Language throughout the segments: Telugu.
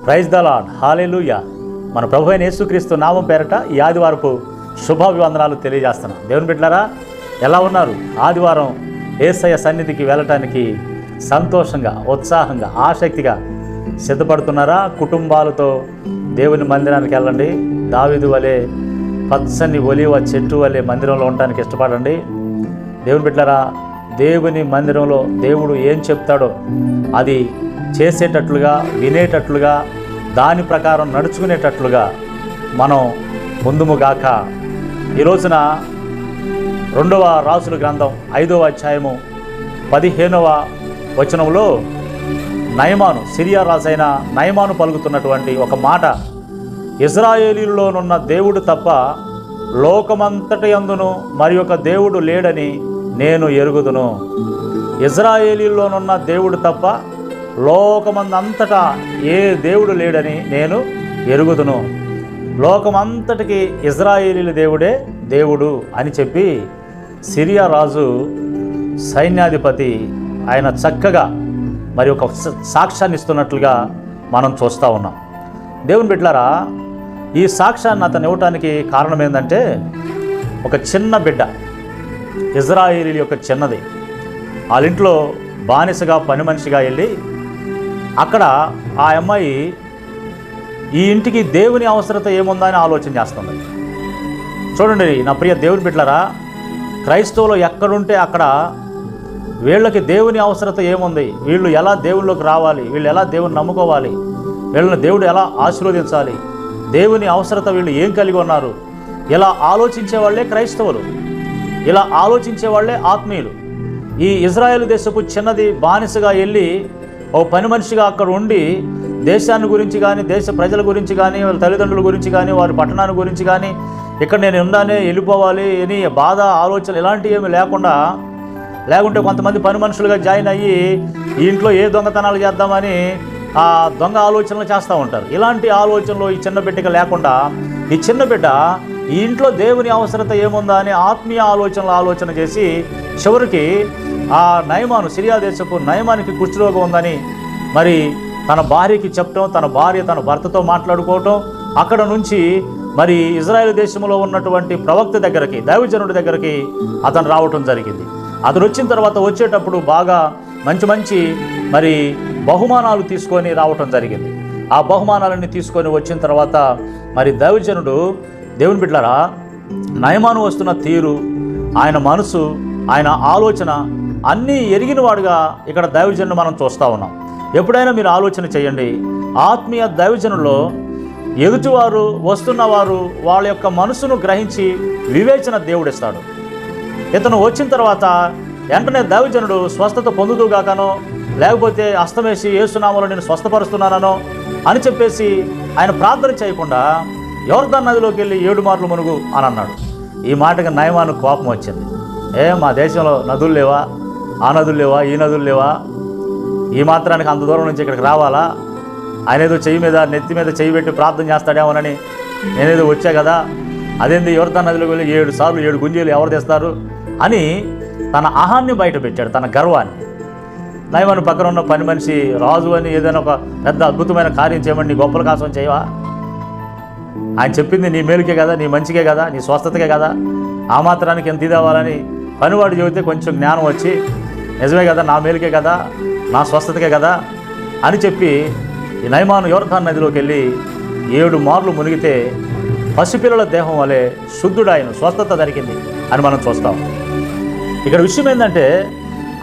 ప్రైజ్ ద లార్డ్, హల్లెలూయా. మన ప్రభు అయిన యేసుక్రీస్తు నామం పేరట ఈ ఆదివారపు శుభాభివందనాలు తెలియజేస్తున్నాం. దేవుని బిడ్డలారా, ఎలా ఉన్నారు? ఆదివారం యేసయ్య సన్నిధికి వెళ్ళటానికి సంతోషంగా, ఉత్సాహంగా, ఆసక్తిగా సిద్ధపడుతున్నారా? కుటుంబాలతో దేవుని మందిరానికి వెళ్ళండి. దావీదు వలె పచ్చని ఒలివ చెట్టు వలె మందిరంలో ఉండటానికి ఇష్టపడండి. దేవుని బిడ్డలారా, దేవుని మందిరంలో దేవుడు ఏం చెప్తాడో అది చేసేటట్లుగా, వినేటట్లుగా, దాని ప్రకారం నడుచుకునేటట్లుగా మనం ముందుముగాక. ఈ రోజున 2వ రాజుల గ్రంథం 5వ అధ్యాయము 15వ వచనంలో నయమాను, సిరియా రాజైన నయమాను పలుకుతున్నటువంటి ఒక మాట, ఇజ్రాయేలీలోనున్న దేవుడు తప్ప లోకమంతటి యందును మరి ఒక దేవుడు లేడని నేను ఎరుగుదును. ఇజ్రాయేలీలోనున్న దేవుడు తప్ప లోకమందంతటా ఏ దేవుడు లేడని నేను ఎరుగుదును. లోకమంతటికి ఇజ్రాయేలీల దేవుడే దేవుడు అని చెప్పి సిరియా రాజు సైన్యాధిపతి ఆయన చక్కగా మరి ఒక సాక్ష్యాన్ని ఇస్తున్నట్లుగా మనం చూస్తూ ఉన్నాం. దేవుని బిడ్డలారా, ఈ సాక్ష్యాన్ని అతను ఇవ్వటానికి కారణం ఏంటంటే, ఒక చిన్న బిడ్డ, ఇజ్రాయేలీల యొక్క చిన్నది, వాళ్ళ ఇంట్లో బానిసగా పని మనిషిగా వెళ్ళి అక్కడ ఆ అమ్మాయి ఈ ఇంటికి దేవుని అవసరత ఏముందా అని ఆలోచన చేస్తుంది. చూడండి నా ప్రియ దేవుని బిడ్డలారా, క్రైస్తవులు ఎక్కడుంటే అక్కడ వీళ్ళకి దేవుని అవసరత ఏముంది, వీళ్ళు ఎలా దేవుళ్ళలోకి రావాలి, వీళ్ళు ఎలా దేవుని నమ్ముకోవాలి, వీళ్ళని దేవుడు ఎలా ఆశీర్వదించాలి, దేవుని అవసరత వీళ్ళు ఏం కలిగి ఉన్నారు, ఇలా ఆలోచించే వాళ్ళే క్రైస్తవులు, ఇలా ఆలోచించే వాళ్ళే ఆత్మీయులు. ఈ ఇజ్రాయేల్ దేశపు చిన్నది బానిసగా వెళ్ళి ఓ పని మనిషిగా అక్కడ ఉండి దేశాన్ని గురించి కానీ, దేశ ప్రజల గురించి కానీ, వాళ్ళ తల్లిదండ్రుల గురించి కానీ, వారి పట్టణాన్ని గురించి కానీ, ఇక్కడ నేను ఉండానే వెళ్ళిపోవాలి అని బాధ, ఆలోచనలు ఇలాంటివి ఏమి లేకుంటే కొంతమంది పని మనుషులుగా జాయిన్ అయ్యి ఈ ఇంట్లో ఏ దొంగతనాలు చేద్దామని ఆ దొంగ ఆలోచనలు చేస్తూ ఉంటారు. ఇలాంటి ఆలోచనలు ఈ చిన్న బిడ్డకి లేకుండా ఈ చిన్న బిడ్డ ఈ ఇంట్లో దేవుని అవసరత ఏముందా అని ఆత్మీయ ఆలోచన చేసి చివరికి ఆ నయమాను, సిరియా దేశపు నయమానికి కుష్ఠరోగం ఉందని మరి తన భార్యకి చెప్పడం, తన భార్య తన భర్తతో మాట్లాడుకోవటం, అక్కడ నుంచి మరి ఇజ్రాయెల్ దేశంలో ఉన్నటువంటి ప్రవక్త దగ్గరికి, దైవజనుడి దగ్గరికి అతను రావటం జరిగింది. అతను వచ్చిన తర్వాత వచ్చేటప్పుడు బాగా మంచి మరి బహుమానాలు తీసుకొని రావటం జరిగింది. ఆ బహుమానాలన్నీ తీసుకొని వచ్చిన తర్వాత మరి దైవజనుడు, దేవుని బిడ్డలారా, నయమాను వస్తున్న తీరు, ఆయన మనసు, ఆయన ఆలోచన అన్నీ ఎరిగినవాడుగా ఇక్కడ దైవజనుడు మనం చూస్తూ ఉన్నాం. ఎప్పుడైనా మీరు ఆలోచన చేయండి, ఆత్మీయ దైవజనుల్లో ఎదుటివారు వస్తున్నవారు వాళ్ళ యొక్క మనసును గ్రహించి వివేచన దేవుడిస్తాడు. ఇతను వచ్చిన తర్వాత వెంటనే దైవజనుడు స్వస్థత పొందుదుగాకనో, లేకపోతే అస్తమేసి యేసునామములో నేను స్వస్థపరుస్తున్నానో అని చెప్పేసి ఆయన ప్రార్థన చేయకుండా యోర్దాను నదిలోకి వెళ్ళి 7 మార్లు మునుగు అని అన్నాడు. ఈ మాటకి నయమాను కోపం వచ్చింది. మా దేశంలో నదులు లేవా, ఆ నదులు లేవా, ఈ నదులు లేవా, ఈ మాత్రానికి అంత దూరం నుంచి ఇక్కడికి రావాలా, ఆయన ఏదో నెత్తి మీద చెయ్యి పెట్టి ప్రార్థన చేస్తాడేమోనని నేనేదో వచ్చా కదా, అదేంది యోర్దాను నదిలోకి వెళ్ళి 7 సార్లు 7 గుంజీలు ఎవరు తెస్తారు అని తన అహాన్ని బయట పెట్టాడు, తన గర్వాన్ని. నయమాను పక్కన ఉన్న పని మనిషి, రాజు అని ఏదైనా ఒక పెద్ద అద్భుతమైన కార్యం చేయమని నీ గొప్పల కోసం చేయవా? ఆయన చెప్పింది నీ మేలుకే కదా, నీ మంచికే కదా, నీ స్వస్థతకే కదా, ఆ మాత్రానికి ఎంత ఇదవ్వాలని పనివాడు చెబితే కొంచెం జ్ఞానం వచ్చి నిజమే కదా, నా మేలుకే కదా, నా స్వస్థతకే కదా అని చెప్పి ఈ నయమాను యోర్దాను నదిలోకి వెళ్ళి 7 మార్లు మునిగితే పసిపిల్లల దేహం వలె శుద్ధుడాయను, స్వస్థత దొరికింది అని మనం చూస్తాం. ఇక్కడ విషయం ఏంటంటే,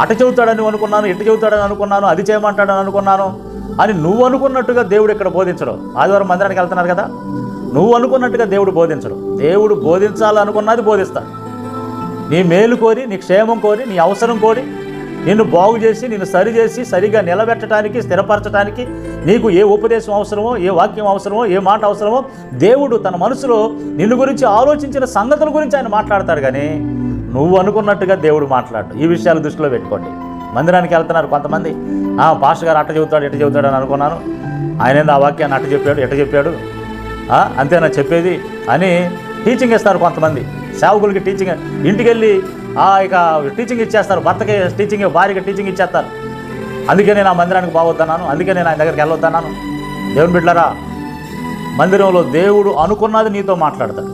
అట చెబుతాడని అనుకున్నాను, ఇటు చెబుతాడని అనుకున్నాను, అది చేయమంటాడని అనుకున్నాను అని నువ్వు అనుకున్నట్టుగా దేవుడు ఇక్కడ బోధించడం. ఆదివారం మందిరానికి వెళ్తున్నారు కదా, నువ్వు అనుకున్నట్టుగా దేవుడు బోధించడం. దేవుడు బోధించాలనుకున్నది బోధిస్తాడు. నీ మేలు కోరి, నీ క్షేమం కోరి, నీ అవసరం కోరి, నిన్ను బాగు చేసి, నిన్ను సరిచేసి సరిగా నిలబెట్టడానికి, స్థిరపరచడానికి నీకు ఏ ఉపదేశం అవసరమో, ఏ వాక్యం అవసరమో, ఏ మాట అవసరమో దేవుడు తన మనసులో నిన్ను గురించి ఆలోచించిన సంగతుల గురించి ఆయన మాట్లాడతాడు. కానీ నువ్వు అనుకున్నట్టుగా దేవుడు మాట్లాడు. ఈ విషయాలు దృష్టిలో పెట్టుకోండి. మందిరానికి వెళ్తున్నారు కొంతమంది, పాస్టర్ గారు అట్ట చెబుతాడు, ఎట్ట చెబుతాడు అని అనుకున్నాను, ఆయన ఏందో ఆ వాక్యాన్ని అట్ట చెప్పాడు, ఎట్ట చెప్పాడు, అంతేనా చెప్పేది అని టీచింగ్ ఇస్తారు కొంతమంది. సేవకులకి టీచింగ్, ఇంటికి వెళ్ళి ఇక టీచింగ్ ఇచ్చేస్తారు, భర్తకి టీచింగ్, భార్యకి టీచింగ్ ఇచ్చేస్తారు. అందుకే నేను ఆ మందిరానికి బాగొద్దన్నాను, అందుకే నేను ఆయన దగ్గరికి వెళ్ళొద్దన్నాను దేవుని బిడ్డలారా, మందిరంలో దేవుడు అనుకున్నది నీతో మాట్లాడతాడు.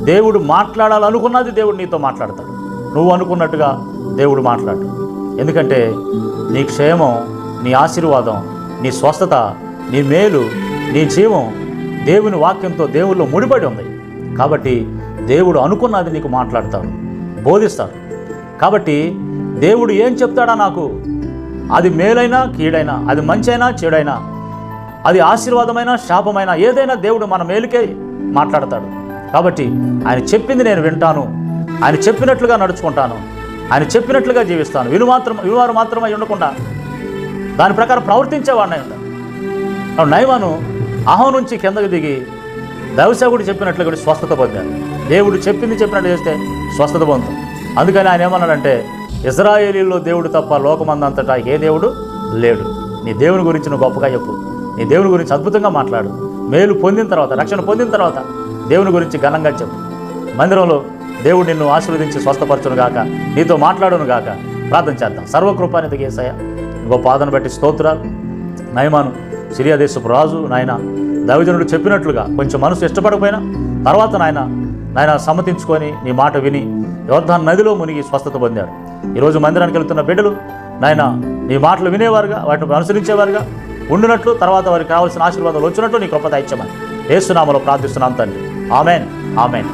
దేవుడు మాట్లాడాలనుకున్నది దేవుడు నీతో మాట్లాడతాడు. నువ్వు అనుకున్నట్టుగా దేవుడు మాట్లాడు. ఎందుకంటే నీ క్షేమం, నీ ఆశీర్వాదం, నీ స్వస్థత, నీ మేలు, నీ జీవం దేవుని వాక్యంతో దేవుళ్ళు ముడిపడి ఉంది. కాబట్టి దేవుడు అనుకున్నది నీకు మాట్లాడతాడు, బోధిస్తాడు. కాబట్టి దేవుడు ఏం చెప్తాడా నాకు, అది మేలైనా కీడైనా, అది మంచైనా చెడైనా, అది ఆశీర్వాదమైనా శాపమైనా, ఏదైనా దేవుడు మన మేలుకే మాట్లాడతాడు. కాబట్టి ఆయన చెప్పింది నేను వింటాను, ఆయన చెప్పినట్లుగా నడుచుకుంటాను, ఆయన చెప్పినట్లుగా జీవిస్తాను. వినువారు మాత్రమే ఉండకుండా దాని ప్రకారం ప్రవర్తించేవాడిని ఉంటాను. నయమాను అహం నుంచి కిందకు దిగి దైవసేవకుడు చెప్పినట్లుగా స్వస్థత పొందాడు. దేవుడు చెప్పినట్టు చేస్తే స్వస్థత పొందుతాం. అందుకని ఆయన ఏమన్నాడంటే, ఇశ్రాయేలీల్లో దేవుడు తప్ప లోకమందంతటా ఏ దేవుడు లేడు. నీ దేవుని గురించి నువ్వు గొప్పగా చెప్పు, నీ దేవుని గురించి అద్భుతంగా మాట్లాడు. మేలు పొందిన తర్వాత, రక్షణ పొందిన తర్వాత దేవుని గురించి ఘనంగా చెప్పు. మందిరంలో దేవుడు నిన్ను ఆశీర్వదించి స్వస్థపరచును గాక, నీతో మాట్లాడును గాక. ప్రార్థన చేద్దాం. సర్వకృపానిధికి యేసయ్య గొప్ప ఆదరణ బట్టి స్తోత్రాలు. నయమాను సిరియా దేశపు రాజు నాయన దైవజనుడు చెప్పినట్లుగా కొంచెం మనసు ఇష్టపడకపోయినా తర్వాత నాయన సమ్మతించుకొని నీ మాట విని యోర్దాను నదిలో మునిగి స్వస్థత పొందాడు. ఈరోజు మందిరానికి వెళ్తున్న బిడ్డలు నాయన నీ మాటలు వినేవారుగా, వాటిని అనుసరించేవారుగా ఉండినట్లు, తర్వాత వారికి కావాల్సిన ఆశీర్వాదాలు వచ్చినట్లు నీ కృప దయచేయమని యేసు నామములో ప్రార్థిస్తున్నాను తండ్రి. Amen, amen.